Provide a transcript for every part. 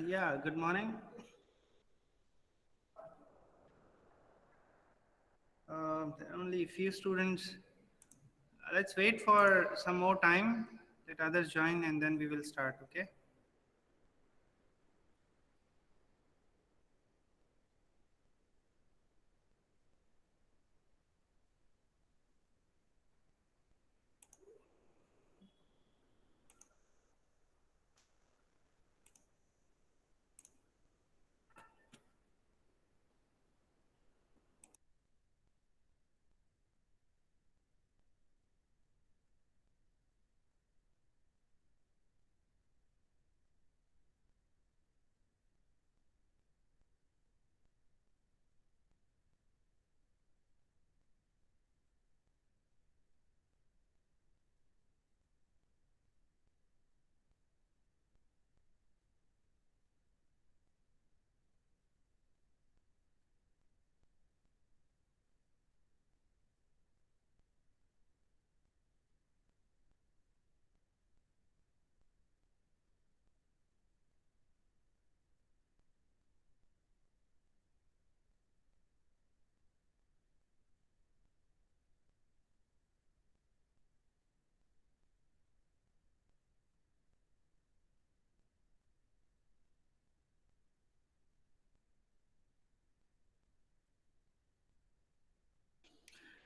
Yeah, good morning. Only a few students. Let's wait for some more time. Let others join and then we will start, okay?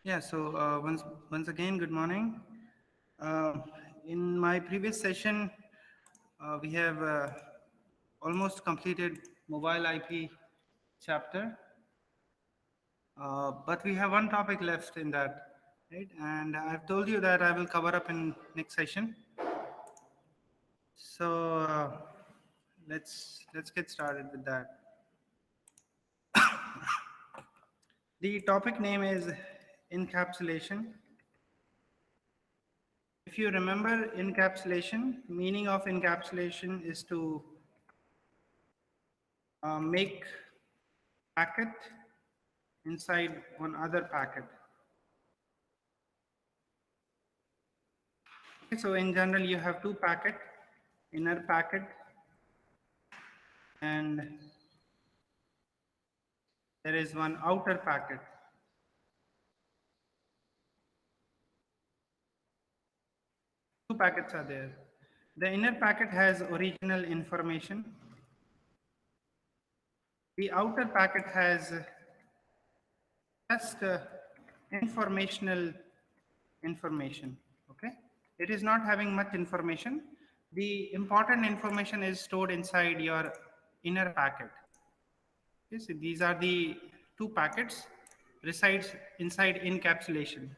Yeah, so once again, good morning. Uh, in my previous session, we have almost completed mobile IP chapter, but we have one topic left in that, right? And I've told you that I will cover up in next session. So let's get started with that. The topic name is encapsulation. If you remember encapsulation, meaning of encapsulation is to make packet inside one other packet. Okay, so in general, you have two packet, inner packet and there is one outer packet. Two packets are there. The inner packet has original information. The outer packet has just informational information. Okay, it is not having much information. The important information is stored inside your inner packet. Okay, so these are the two packets resides inside encapsulation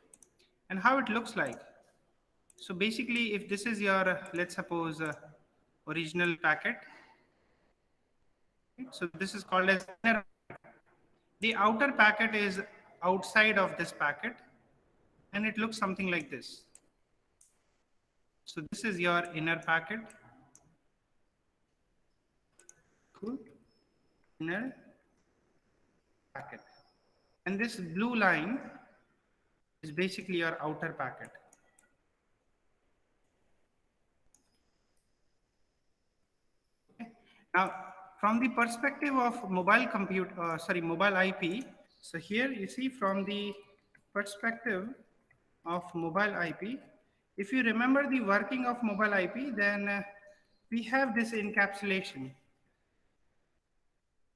and how it looks like. So basically, if this is your let's suppose original packet, right? So this is called as inner. The outer packet is outside of this packet and it looks something like this. So this is your inner packet. Cool. Inner packet. And this blue line is basically your outer packet. Okay. Now, from the perspective of mobile IP. So here you see from the perspective of mobile IP, if you remember the working of mobile IP, then we have this encapsulation.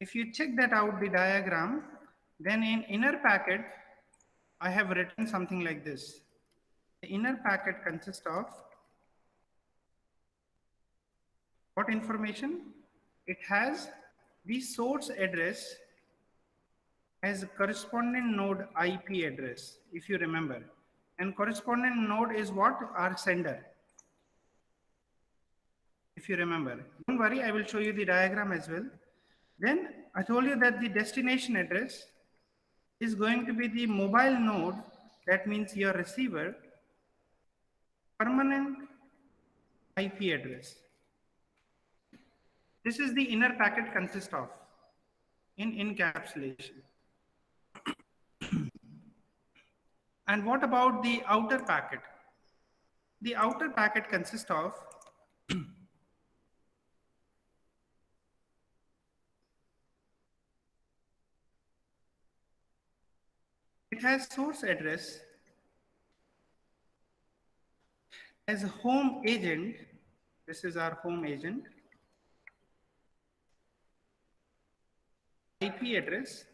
If you check that out, the diagram, then in inner packet, I have written something like this. The inner packet consists of what information? It has the source address as corresponding node IP address, if you remember. And corresponding node is what? Our sender, if you remember. Don't worry, I will show you the diagram as well. Then I told you that the destination address is going to be the mobile node, that means your receiver, permanent IP address. This is the inner packet consists of in encapsulation. And what about the outer packet? The outer packet consists of has source address as a home agent. This is our home agent. IP address.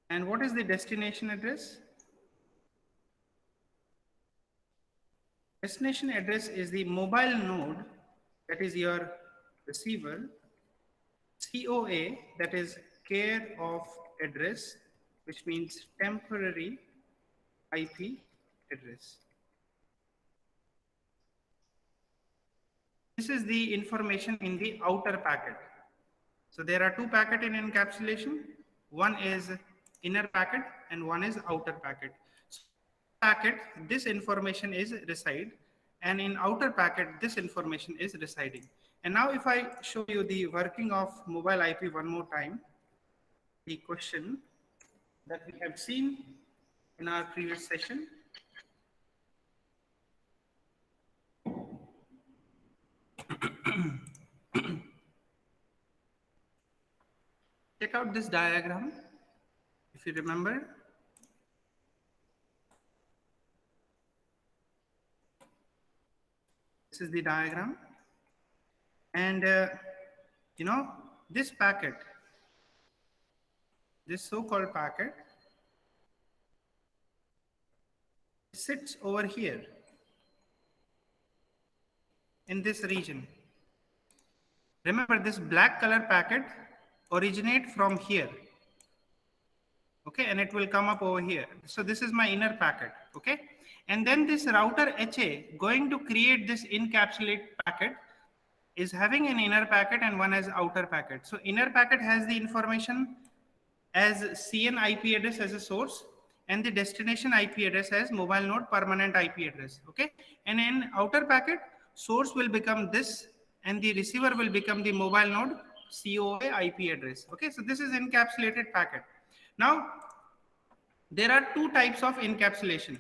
And what is the destination address? Destination address is the mobile node, that is your receiver. COA, that is care of address, which means temporary IP address. This is the information in the outer packet. So there are two packets in encapsulation. One is inner packet and one is outer packet. So packet, this information is reside, and in outer packet, this information is residing. And now if I show you the working of mobile IP one more time, the question that we have seen in our previous session. Check out this diagram, if you remember. This is the diagram. And, you know, this packet, this so-called packet, sits over here in this region. Remember, this black color packet originate from here. Okay, and it will come up over here. So this is my inner packet. Okay, and then this router HA going to create this encapsulate packet is having an inner packet and one as outer packet. So inner packet has the information as CN IP address as a source, and the destination IP address as mobile node permanent IP address. Okay, and in outer packet, source will become this, and the receiver will become the mobile node COA IP address. Okay, so this is encapsulated packet. Now, there are two types of encapsulation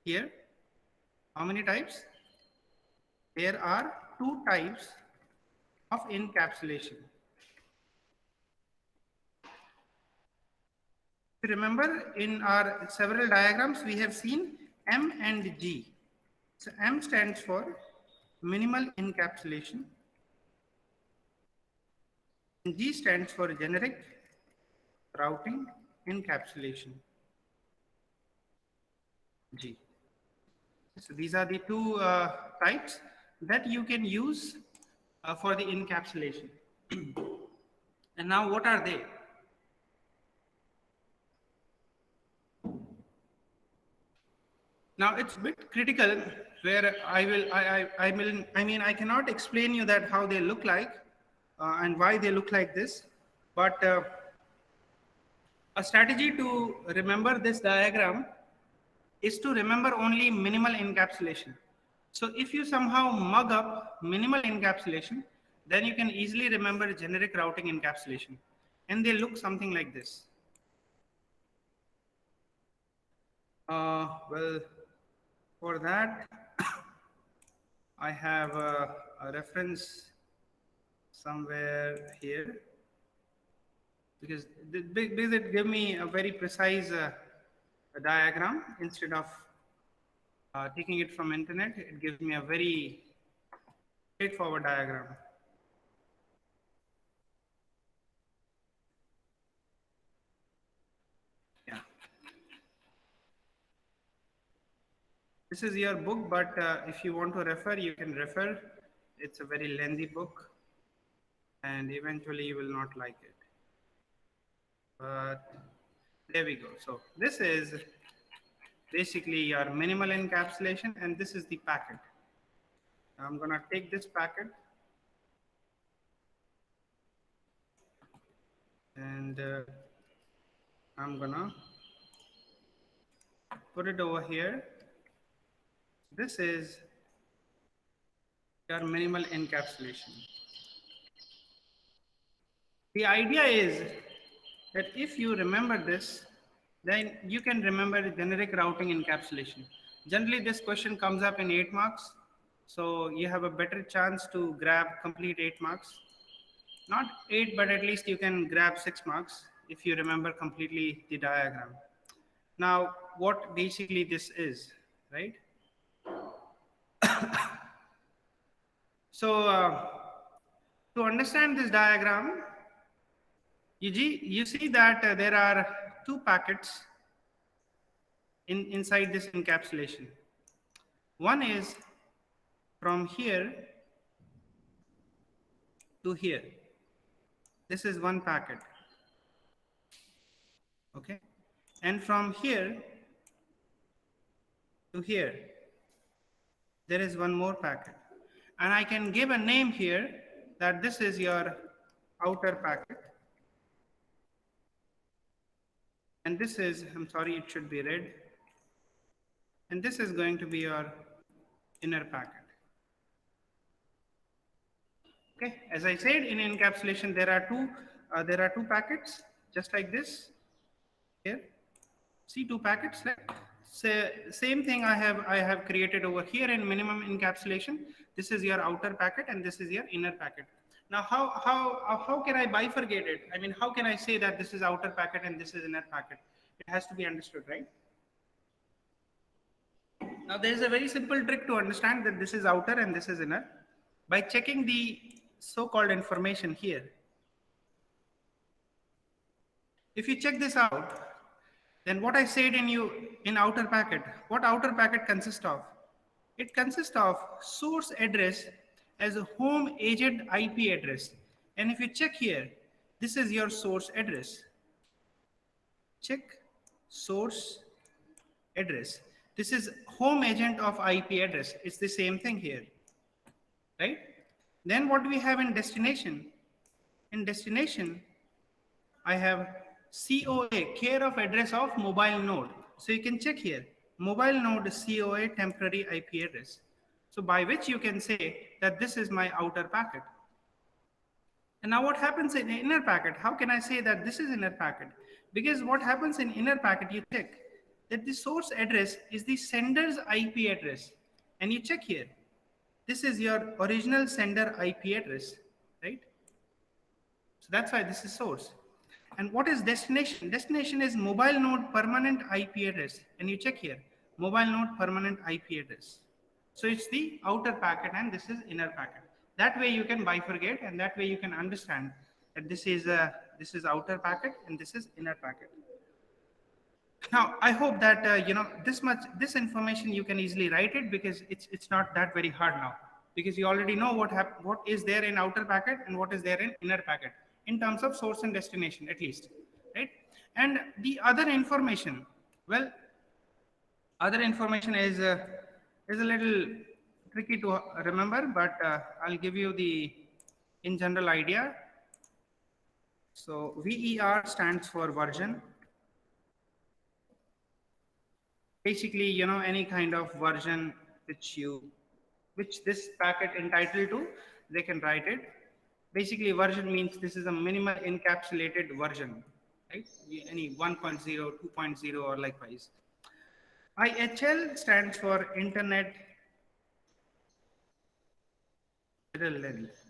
here. How many types? There are two types of encapsulation. Remember, in our several diagrams, we have seen M and G. So M stands for minimal encapsulation, and G stands for generic routing encapsulation. G. So these are the two types that you can use for the encapsulation. And now what are they? Now it's a bit critical where I cannot explain you that how they look like and why they look like this, but a strategy to remember this diagram is to remember only minimal encapsulation. So if you somehow mug up minimal encapsulation, then you can easily remember generic routing encapsulation. And they look something like this. Well, for that, I have a reference somewhere here, because it gave me a very precise a diagram instead of taking it from internet. It gives me a very straightforward diagram. Yeah. This is your book, but if you want to refer, you can refer. It's a very lengthy book, and eventually you will not like it. But there we go. So this is basically your minimal encapsulation, and this is the packet. I'm gonna take this packet and I'm gonna put it over here. This is your minimal encapsulation. The idea is that if you remember this, then you can remember generic routing encapsulation. Generally, this question comes up in 8 marks. So you have a better chance to grab complete 8 marks. Not 8, but at least you can grab 6 marks if you remember completely the diagram. Now, what basically this is, right? So, to understand this diagram, you see that there are two packets inside this encapsulation. One is from here to here. This is one packet, okay? And from here to here, there is one more packet. And I can give a name here that this is your outer packet. And this is, I'm sorry, it should be red. And this is going to be your inner packet. Okay, as I said, in encapsulation there are two packets, just like this. Here, see two packets. So same thing I have created over here in minimum encapsulation. This is your outer packet and this is your inner packet. Now how can I bifurcate it? I mean, how can I say that this is outer packet and this is inner packet? It has to be understood, right? Now there is a very simple trick to understand that this is outer and this is inner by checking the so-called information here. If you check this out, then what I said in outer packet, what outer packet consists of? It consists of source address as a home agent IP address. And if you check here, this is your source address. Check source address. This is home agent of IP address. It's the same thing here, right? Then what do we have in destination? In destination, I have COA, care of address of mobile node. So you can check here, mobile node COA temporary IP address. So by which you can say that this is my outer packet. And now what happens in inner packet? How can I say that this is inner packet? Because what happens in inner packet, you check that the source address is the sender's IP address. And you check here, this is your original sender IP address, right? So that's why this is source. And what is destination? Destination is mobile node permanent IP address. And you check here, mobile node permanent IP address. So it's the outer packet and this is inner packet. That way you can bifurcate and that way you can understand that this is outer packet and this is inner packet. Now I hope that this information you can easily write it because it's not that very hard now, because you already know what is there in outer packet and what is there in inner packet in terms of source and destination at least, right? And the other information, well, other information is a little tricky to remember, but I'll give you the in general idea. So VER stands for version. Basically, you know, any kind of version which this packet entitled to, they can write it. Basically, version means this is a minimal encapsulated version, right? Any 1.0, 2.0 or likewise. IHL stands for Internet Header Length.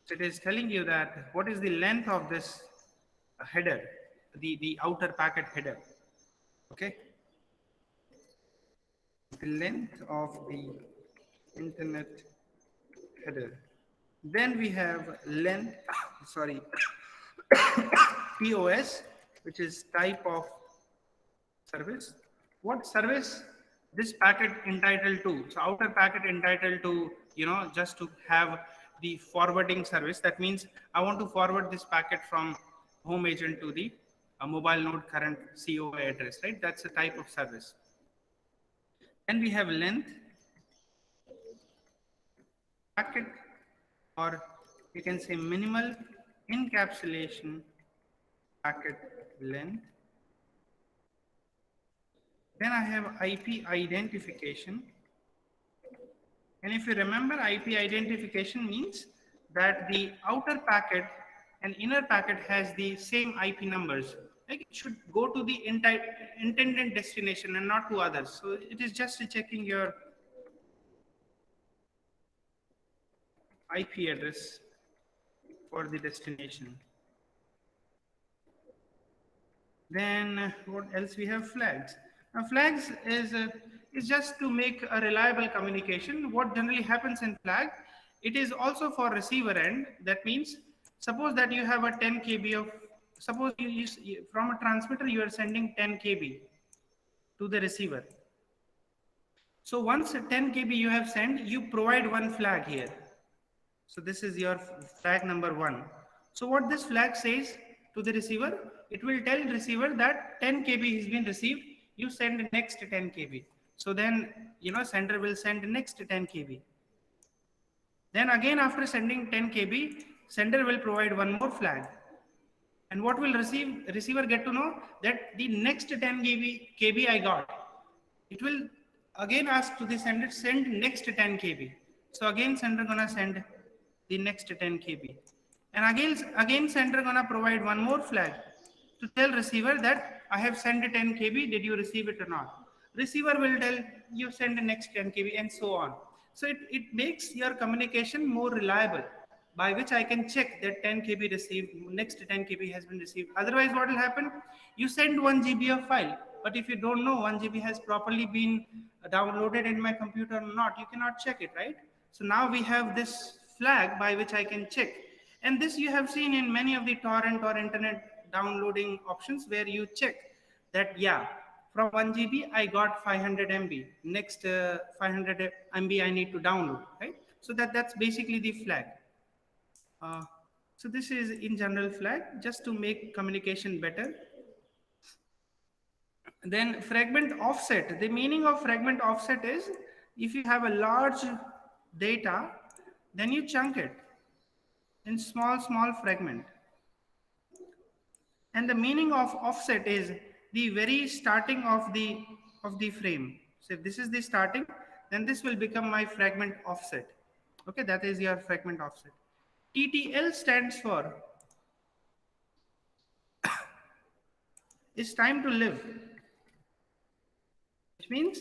So it is telling you that what is the length of this header, the outer packet header, okay? The length of the internet header. Then we have length, sorry, TOS, which is type of service. What service this packet entitled to? So outer packet entitled to, you know, just to have the forwarding service. That means I want to forward this packet from home agent to the mobile node current COA address, right? That's a type of service. Then we have length, packet, or you can say minimal encapsulation packet length. Then I have IP identification. And if you remember, IP identification means that the outer packet and inner packet has the same IP numbers. Like it should go to the intended destination and not to others. So it is just checking your IP address for the destination. Then what else we have? Flags. Now flags is just to make a reliable communication. What generally happens in flag, it is also for receiver end. That means suppose that you have a 10 kb of, suppose you use from a transmitter you are sending 10 kb to the receiver. So once 10 kb you have sent, you provide one flag here. So this is your flag number one. So what this flag says to the receiver, it will tell receiver that 10 kb has been received. You send next 10 kb. So then, sender will send next 10 kb. Then again after sending 10 kb, sender will provide one more flag. And what will receiver get to know? That the next 10 kb I got. It will again ask to the sender, send next 10 kb. So again sender gonna send the next 10 kb. And again sender gonna provide one more flag to tell receiver that I have sent 10 kb, did you receive it or not? Receiver will tell you send the next 10 kb and so on. So it makes your communication more reliable, by which I can check that 10 kb received, next 10 kb has been received. Otherwise, what will happen? You send 1 GB of file, but if you don't know 1 GB has properly been downloaded in my computer or not, you cannot check it, right? So now we have this flag by which I can check. And this you have seen in many of the torrent or internet downloading options where you check that, yeah, from 1 GB I got 500 MB. Next 500 MB I need to download, right? So that's basically the flag. Uh, so this is in general flag just to make communication better. Then fragment offset. The meaning of fragment offset is if you have a large data, then you chunk it in small fragment. And the meaning of offset is the very starting of the frame. So if this is the starting, then this will become my fragment offset. Okay, that is your fragment offset. TTL stands for is time to live, which means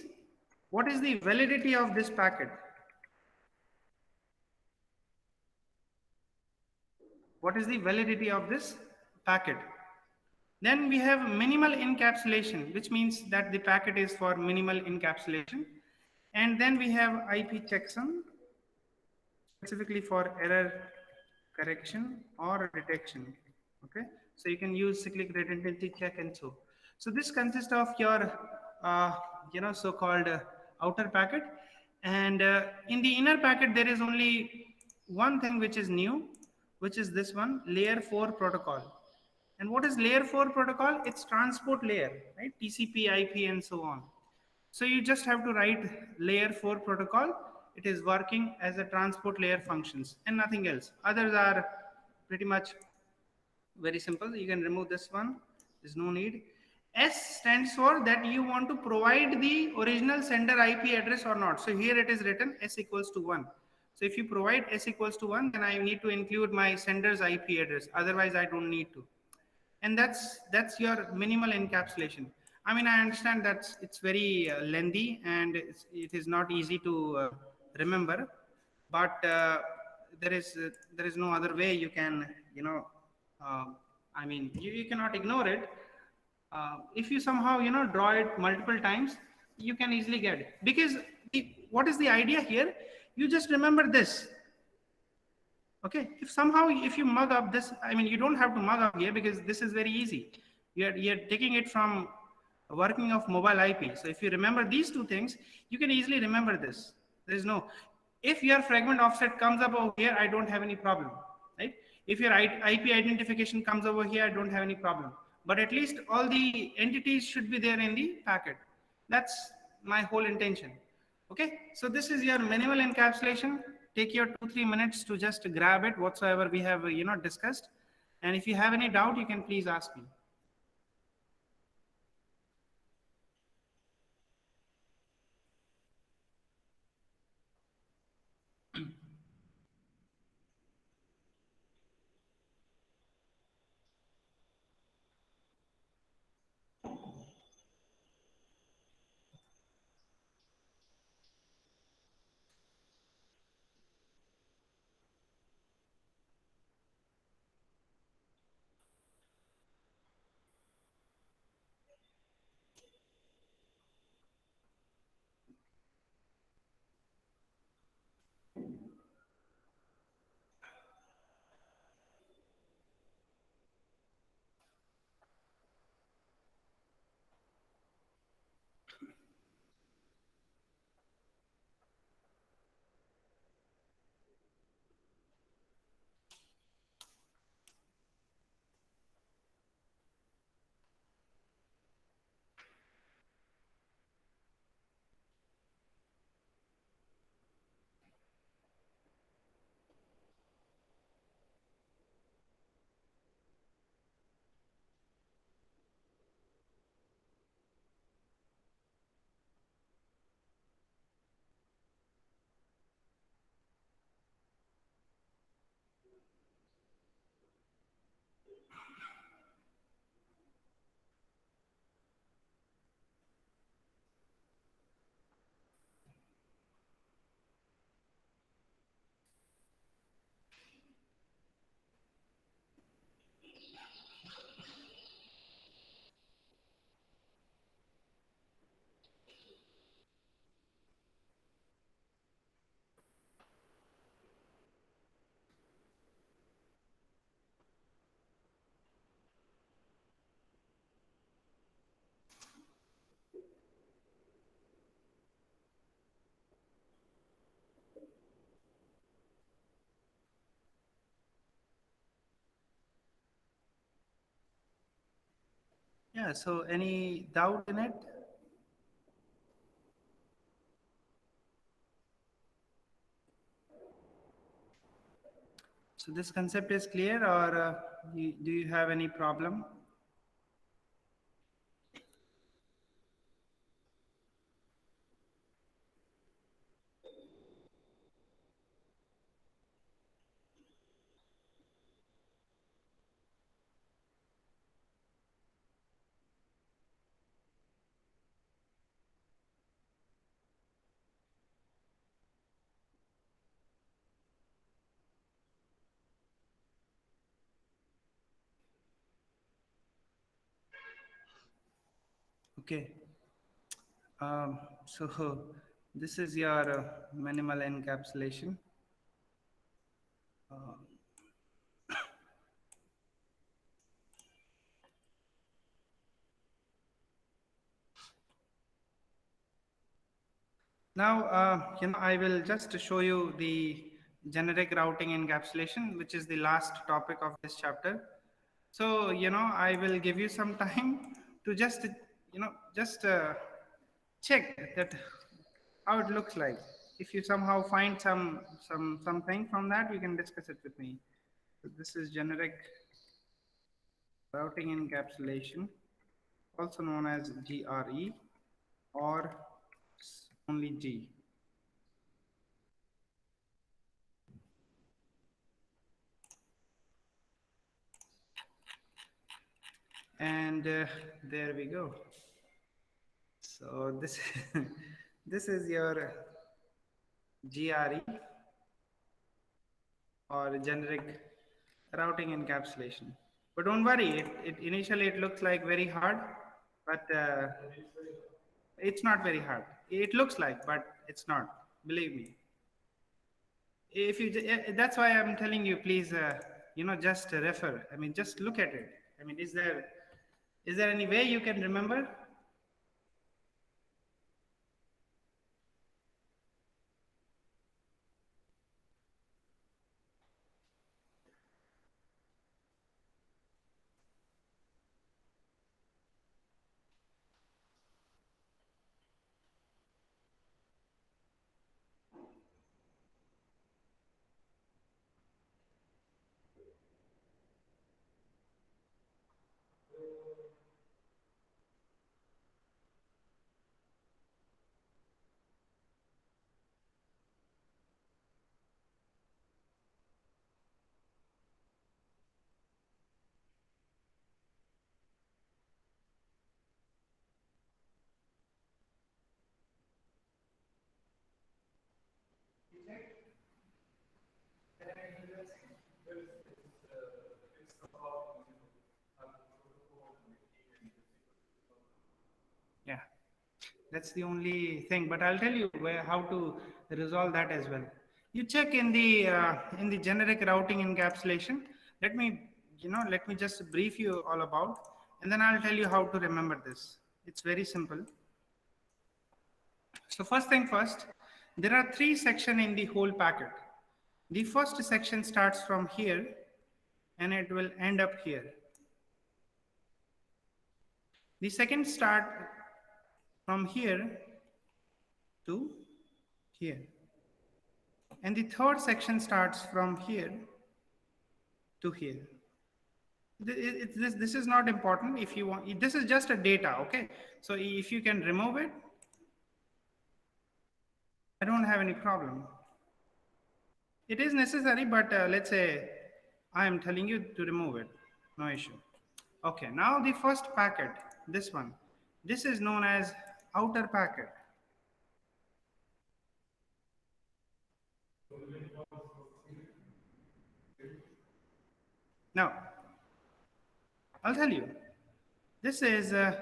what is the validity of this packet? What is the validity of this packet? Then we have minimal encapsulation, which means that the packet is for minimal encapsulation. And then we have IP checksum, specifically for error correction or detection. Okay, so you can use cyclic redundancy check and so this consists of your so-called outer packet, and in the inner packet there is only one thing which is new, which is this one, layer 4 protocol. And what is layer 4 protocol? It's transport layer, right? TCP, IP, and so on. So you just have to write layer 4 protocol. It is working as a transport layer functions and nothing else. Others are pretty much very simple. You can remove this one. There's no need. S stands for that you want to provide the original sender IP address or not. So here it is written S equals to 1. So if you provide S equals to 1, then I need to include my sender's IP address. Otherwise, I don't need to. And that's your minimal encapsulation. I mean, I understand that it's very lengthy and it is not easy to remember, but there is no other way you can, uh, I mean, you cannot ignore it. If you somehow draw it multiple times, you can easily get it, because what is the idea here? You just remember this. Okay, if somehow if you mug up this, I mean, you don't have to mug up here because this is very easy. You're taking it from working of mobile IP. So if you remember these two things, you can easily remember this. There is no, if your fragment offset comes up over here, I don't have any problem, right? If your IP identification comes over here, I don't have any problem. But at least all the entities should be there in the packet. That's my whole intention. Okay, so this is your minimal encapsulation. Take your 2-3 minutes to just grab it, whatsoever we have discussed. And if you have any doubt, you can please ask me. Yeah, so any doubt in it? So this concept is clear, or do you have any problem? Okay. So this is your minimal encapsulation. Uh, Now, I will just show you the generic routing encapsulation, which is the last topic of this chapter. So, I will give you some time to just, just check that how it looks like. If you somehow find something from that, you can discuss it with me. So this is generic routing encapsulation, also known as GRE or only G. And there we go. So this this is your GRE or generic routing encapsulation. But don't worry, it initially it looks like very hard, but it's not very hard. It looks like, but it's not. Believe me. If you, that's why I'm telling you, please, just refer. I mean, just look at it. I mean, is there any way you can remember? Yeah, that's the only thing. But I'll tell you how to resolve that as well. You check in the generic routing encapsulation. Let me let me just brief you all about, and then I'll tell you how to remember this. It's very simple. So first thing first, there are three sections in the whole packet. The first section starts from here and it will end up here. The second start from here to here. And the third section starts from here to here. This is not important if you want. This is just a data, okay? So if you can remove it, I don't have any problem. It is necessary, but let's say I am telling you to remove it. No issue. Okay, now the first packet, this one. This is known as outer packet. Now, I'll tell you. This is the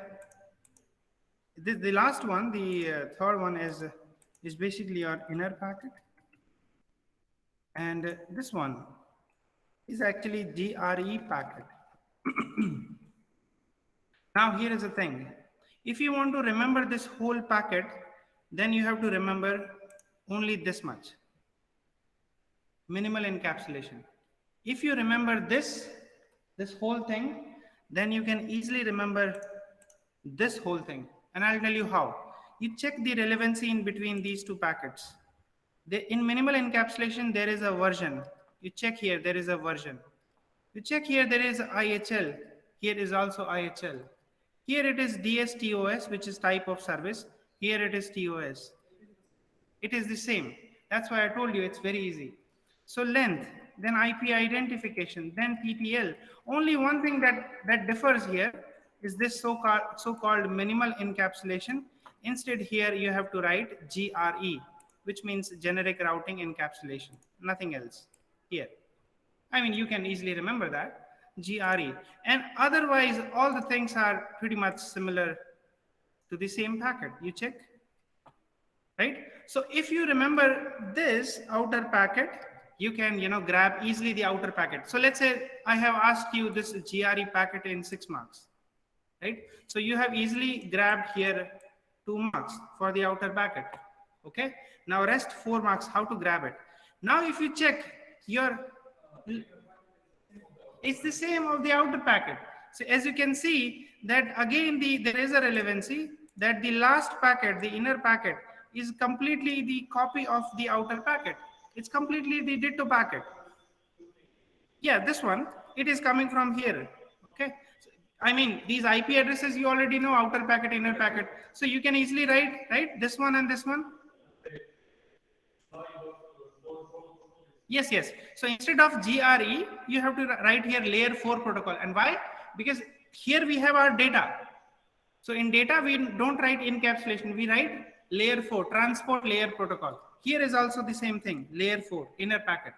last one. The third one is basically our inner packet, and this one is actually GRE packet. Now here is the thing. If you want to remember this whole packet, then you have to remember only this much. Minimal encapsulation. If you remember this whole thing, then you can easily remember this whole thing. And I'll tell you how. You check the relevancy in between these two packets. In minimal encapsulation, there is a version. You check here, there is a version. You check here, there is IHL. Here is also IHL. Here it is DSTOS, which is type of service. Here it is TOS. It is the same. That's why I told you it's very easy. So length, then IP identification, then TTL. Only one thing that differs here is this so-called minimal encapsulation. Instead here you have to write GRE, which means generic routing encapsulation, nothing else here. I mean, you can easily remember that, GRE. And otherwise, all the things are pretty much similar to the same packet. You check, right? So if you remember this outer packet, you can, grab easily the outer packet. So let's say I have asked you this GRE packet in 6 marks, right? So you have easily grabbed here 2 marks for the outer packet. Okay. Now rest 4 marks, how to grab it. Now if you check your, it's the same of the outer packet. So as you can see that again, there is a relevancy that the last packet, the inner packet, is completely the copy of the outer packet. It's completely the ditto packet. Yeah, this one, it is coming from here. Okay. So, I mean, these IP addresses you already know, outer packet, inner packet. So you can easily write, right? This one and this one. Yes, yes. So instead of GRE, you have to write here layer 4 protocol. And why? Because here we have our data. So in data, we don't write encapsulation, we write layer 4, transport layer protocol. Here is also the same thing, layer 4, inner packet,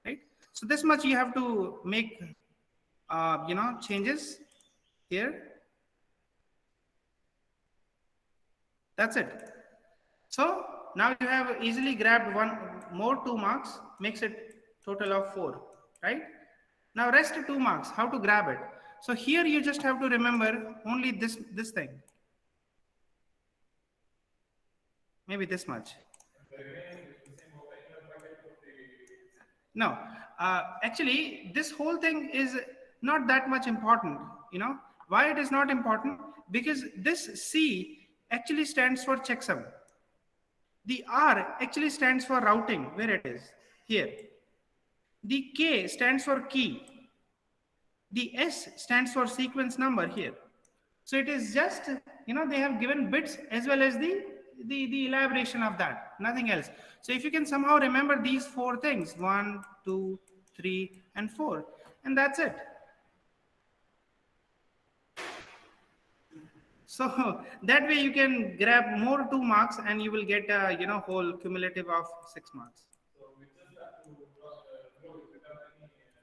right? So this much you have to make, changes here. That's it. So now you have easily grabbed one more 2 marks, makes it total of 4, right? Now rest 2 marks, how to grab it. So here you just have to remember only this thing. Maybe this much. No, actually this whole thing is not that much important. Why it is not important? Because this C actually stands for checksum. The R actually stands for routing, where it is, here. The K stands for key. The S stands for sequence number here. So it is just, they have given bits as well as the elaboration of that, nothing else. So if you can somehow remember these 4 things, 1, 2, 3, and 4, and that's it. So that way you can grab more 2 marks and you will get a, whole cumulative of 6 marks.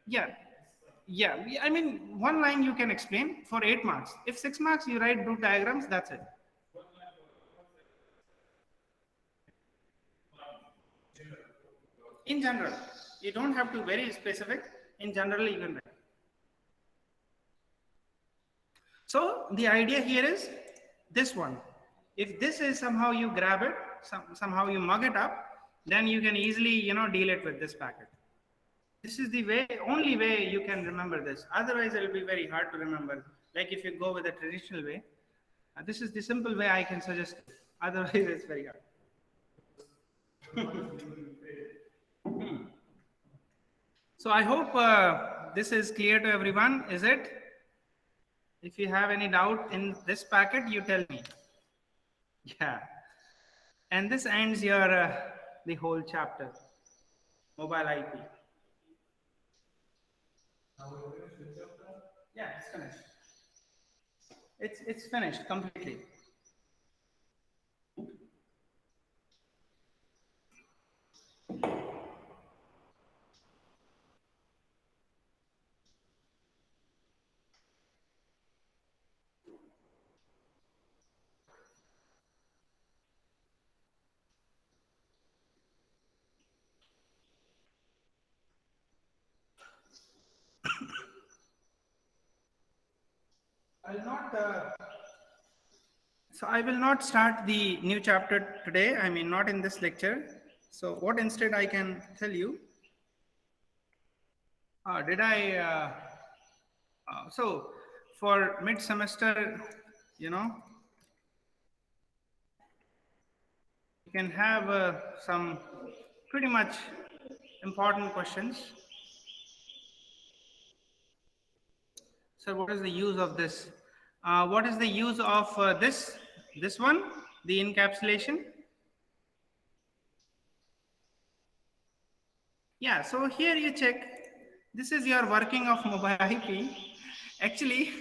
Yeah. Yeah, I mean, 1 line you can explain for 8 marks. If 6 marks, you write blue diagrams, that's it. In general, you don't have to be very specific. In general, you can write. So the idea here is this one. If this is somehow you grab it, somehow you mug it up, then you can easily, deal it with this packet. This is the only way you can remember this. Otherwise, it will be very hard to remember. Like if you go with the traditional way, this is the simple way I can suggest. Otherwise, it's very hard. So I hope this is clear to everyone. Is it? If you have any doubt in this packet, you tell me. Yeah. And this ends your the whole chapter, mobile IP. Yeah, it's finished. It's finished completely. So I will not start the new chapter today. I mean, not in this lecture. So what instead I can tell you. Did I? So for mid semester, can have some pretty much important questions. So what is the use of this? What is the use of this one, the encapsulation? Yeah, so here you check, this is your working of mobile IP. Actually,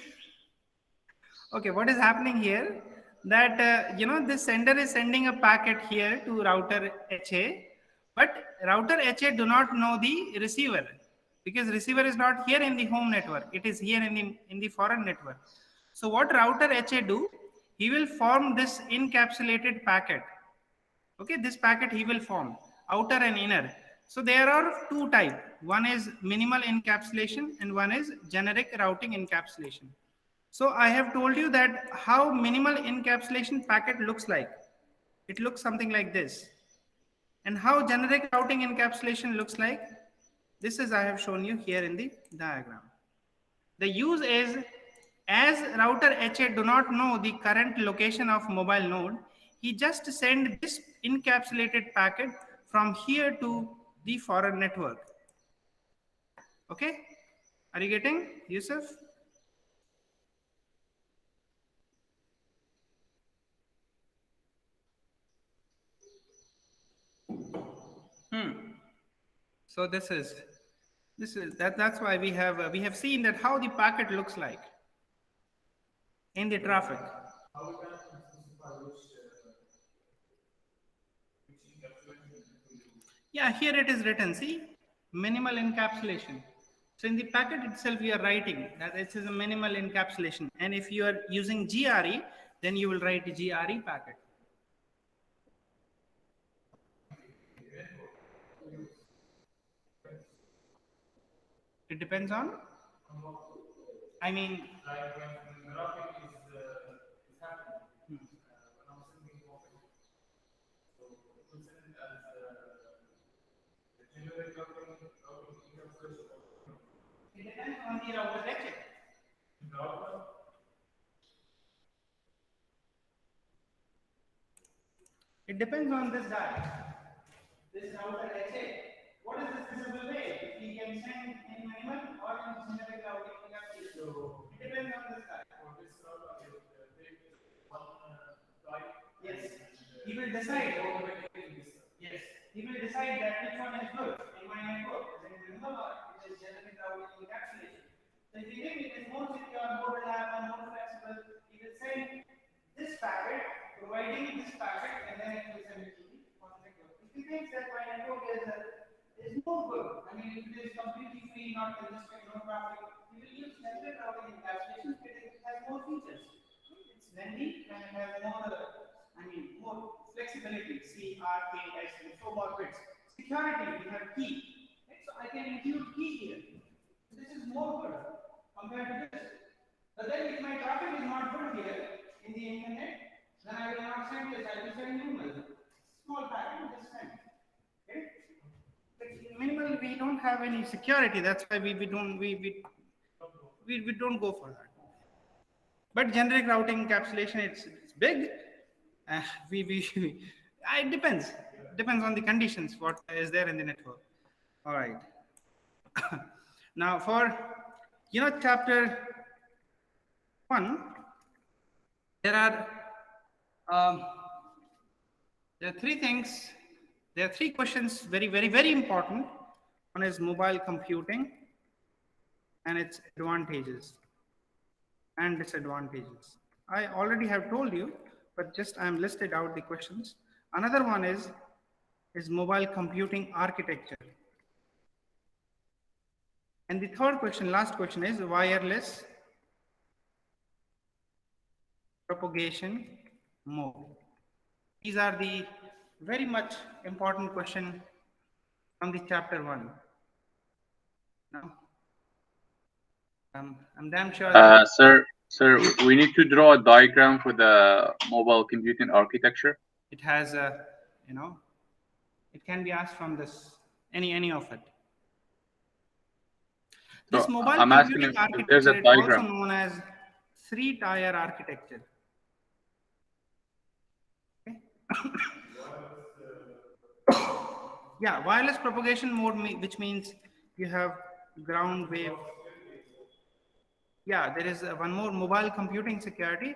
okay, what is happening here? That, this sender is sending a packet here to router HA, but router HA do not know the receiver, because receiver is not here in the home network. It is here in the foreign network. So what router HA do? He will form this encapsulated packet. Okay, this packet he will form outer and inner. So there are two types. One is minimal encapsulation and one is generic routing encapsulation. So I have told you that how minimal encapsulation packet looks like. It looks something like this. And how generic routing encapsulation looks like, this is I have shown you here in the diagram. The use is, as router HA do not know the current location of mobile node, he just send this encapsulated packet from here to the foreign network. Okay, are you getting, Yusuf? So that's why we have seen that how the packet looks like in the traffic. How we can specify which encapsulation? Yeah, here it is written. See, minimal encapsulation. So in the packet itself, we are writing that it is a minimal encapsulation. And if you are using GRE, then you will write GRE packet. It depends on. I mean, like when the traffic is happening, when I'm sending open, so we send it as the generic routing encapsulation. It depends on the router lecture. It depends on this guy. This router HA. What is the feasible way? If he can send in minimal or in generic routing encapsulation. So it depends on this guy. For this router, yes. He will decide. Yes. He will decide that which one is good in my network. Is it minimal or it is generic routing encapsulation? So if you think it is more secure, more reliable, more flexible, he will send this packet, providing this packet, and then it will send it to the network. If he thinks that my network is more good, I mean, if it is completely free, not congested, no traffic, he will use generic routing encapsulation because it has more features. It's lengthy and it has more flexibility. C, R, K, S, and 4 more bits. Security, we have key. Right? So I can include key here. So this is more good compared to this. But then if my traffic is not good here in the internet, then I will not send this, I will send minimal. Small packet, just send. Okay? But in minimal, we don't have any security. That's why we don't go for that. But generic routing encapsulation, it's big. It depends. Depends on the conditions, what is there in the network. All right. Now for chapter 1, there are 3 things. There are 3 questions, very, very, very important. One is mobile computing and its advantages and disadvantages. I already have told you, but just I am listed out the questions. Another one is mobile computing architecture. And the third question, last question, is wireless propagation mode. These are the very much important question from the chapter 1. Now, I'm damn sure. Sir, we need to draw a diagram for the mobile computing architecture. It has a, it can be asked from this, any of it. This mobile computing architecture is also known as 3-tier architecture. Okay. Yeah, wireless propagation mode, which means you have ground wave. Yeah, there is one more, mobile computing security.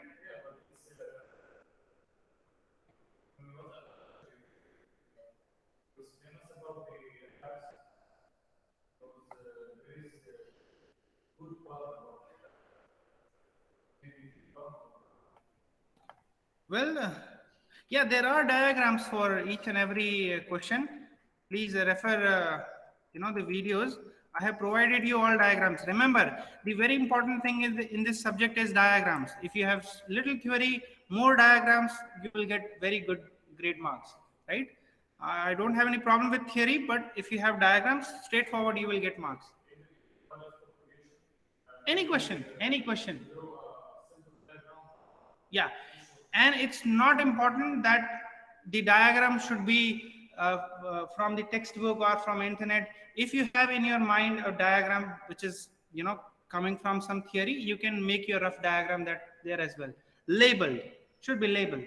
Well, yeah, there are diagrams for each and every question. Please refer, the videos. I have provided you all diagrams. Remember, the very important thing in this subject is diagrams. If you have little theory, more diagrams, you will get very good grade marks, right? I don't have any problem with theory, but if you have diagrams, straightforward, you will get marks. Any question, any question. Yeah, and it's not important that the diagram should be from the textbook or from internet. If you have in your mind a diagram which is coming from some theory, you can make your rough diagram that there as well. Labeled, should be labeled,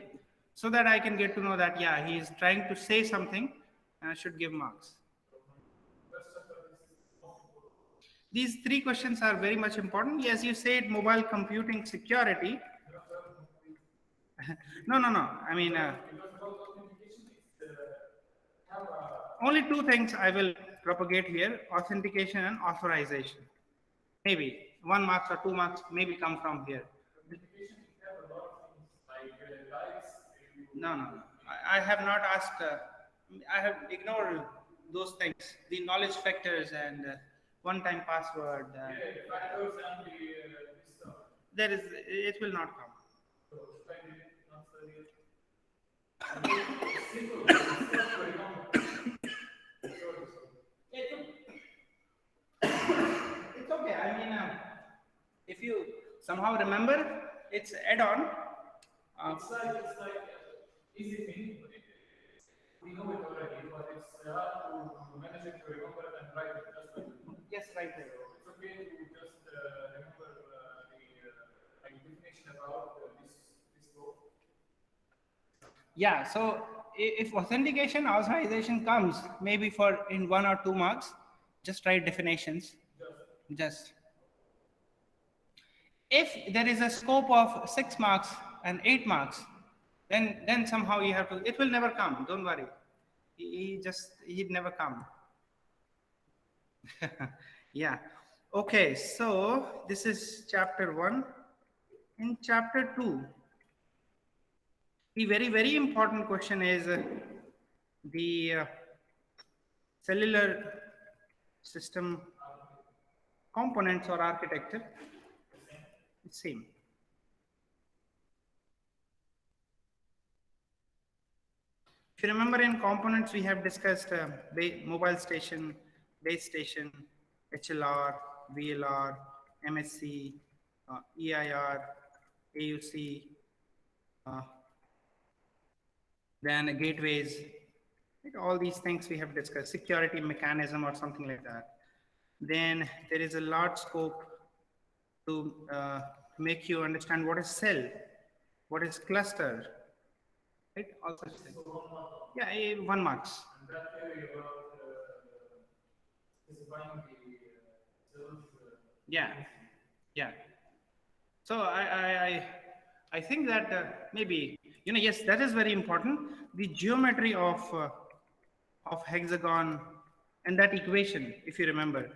so that I can get to know that yeah, he is trying to say something and I should give marks. These three questions are very much important. Yes, you said mobile computing security. No, no, no. I mean, only two things I will propagate here: authentication and authorization. Maybe 1 mark or 2 marks maybe come from here. No, no, no. I have not asked. I have ignored those things. The knowledge factors and one-time password. There is. It will not come. It's okay. I mean, if you somehow remember, it's add-on. It's like easy thing. We know it already, but it's hard to manage it, to remember it and write it just like yes, right there. It's okay to just remember the definition about this book. Yeah, so if authentication authorization comes maybe for in 1 or 2 marks, just write definitions. Just if there is a scope of 6 marks and 8 marks, then somehow you have to. It will never come. Don't worry. He'd never come. Yeah. Okay. So this is chapter 1. In chapter 2, the very important question is the cellular system components or architecture. Same. If you remember, in components we have discussed mobile station, base station, HLR, VLR, MSC, EIR, AUC, then gateways, right? All these things we have discussed, security mechanism or something like that. Then there is a large scope to make you understand what is cell, what is cluster, right? All such things. Yeah, 1 marks. Yeah, yeah. So I think that maybe yes, that is very important. The geometry of hexagon and that equation, if you remember,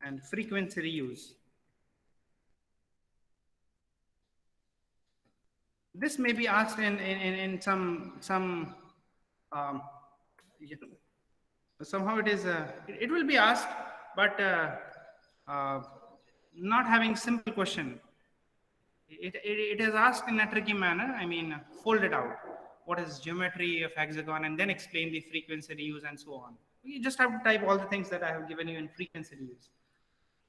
and frequency reuse. This may be asked in some somehow it is it will be asked, but not having simple question. It is asked in a tricky manner. I mean, fold it out. What is geometry of hexagon, and then explain the frequency reuse and so on. You just have to type all the things that I have given you in frequency reuse.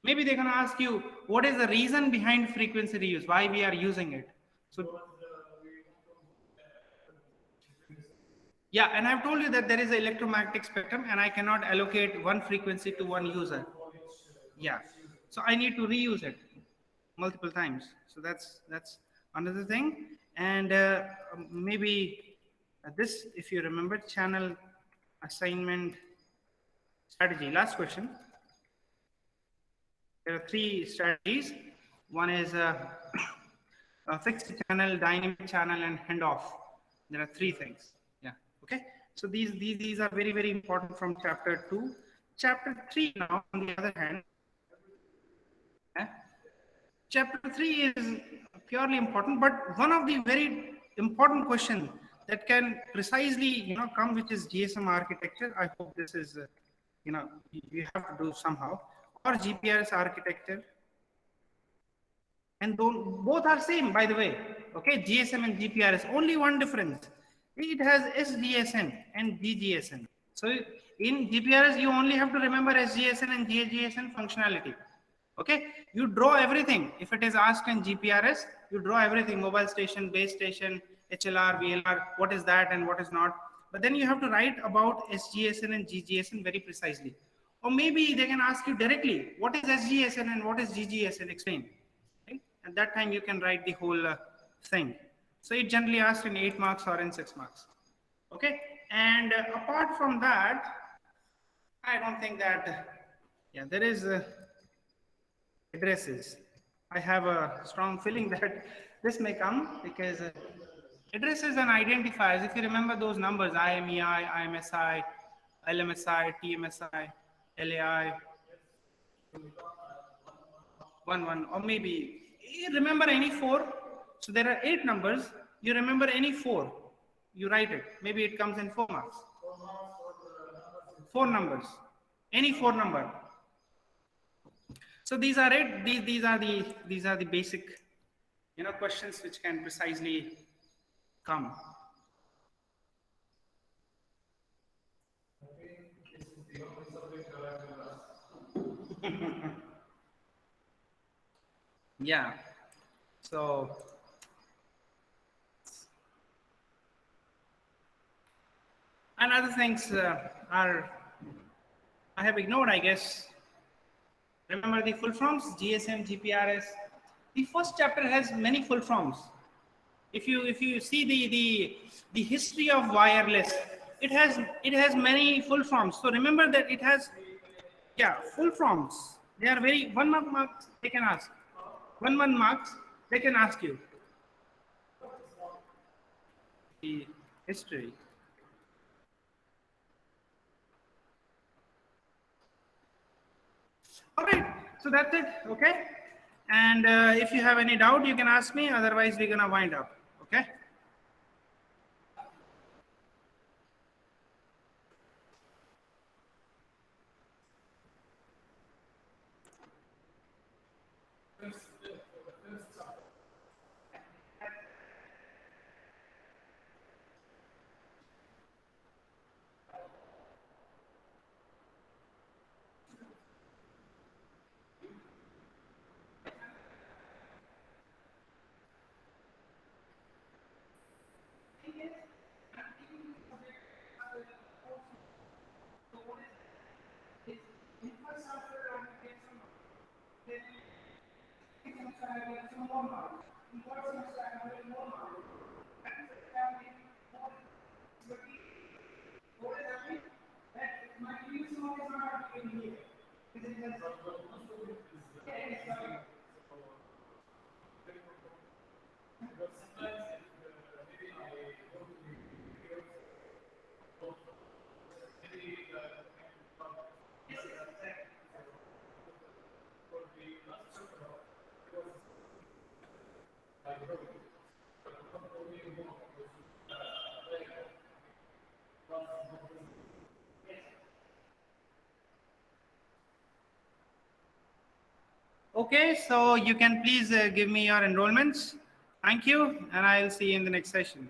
Maybe they're going to ask you, what is the reason behind frequency reuse? Why we are using it? So, yeah, and I've told you that there is an electromagnetic spectrum, and I cannot allocate one frequency to one user. Yeah, so I need to reuse it multiple times. So that's another thing. And maybe this, if you remember, channel assignment strategy. Last question. There are three strategies. One is a fixed channel, dynamic channel, and handoff. There are three things. Yeah. Okay. So these are very, very important from chapter 2. Chapter 3 now, on the other hand, eh, chapter 3 is purely important, but one of the very important questions that can precisely, come, which is GSM architecture. I hope this is, you have to do somehow, or GPRS architecture. And both are same, by the way. Okay, GSM and GPRS. Only one difference. It has SGSN and GGSN. So in GPRS, you only have to remember SGSN and GGSN functionality. Okay, you draw everything. If it is asked in GPRS, you draw everything: mobile station, base station, HLR, VLR, what is that and what is not. But then you have to write about SGSN and GGSN very precisely. Or maybe they can ask you directly, what is SGSN and what is GGSN? Explain. Right? At that time, you can write the whole thing. So it generally asked in 8 marks or in 6 marks. Okay, and apart from that, I don't think that, yeah, there is addresses. I have a strong feeling that this may come because addresses and identifiers, if you remember those numbers, IMEI, IMSI, LMSI, TMSI, LAI, 1, or maybe you remember any 4. So there are 8 numbers. You remember any 4. You write it. Maybe it comes in 4 marks. 4 numbers. Any 4 number. So these are it. These are the basic, questions which can precisely come. Yeah. So and other things are I have ignored, I guess. Remember the full forms: GSM, GPRS. The first chapter has many full forms. If you see the history of wireless, it has many full forms. So remember that it has, yeah, full forms. They are very 1 marks they can ask. 1 marks they can ask you. The history. All right, so that's it. Okay, and if you have any doubt, you can ask me. Otherwise, we're gonna wind up. Okay. Okay, so you can please give me your enrollments. Thank you, and I'll see you in the next session.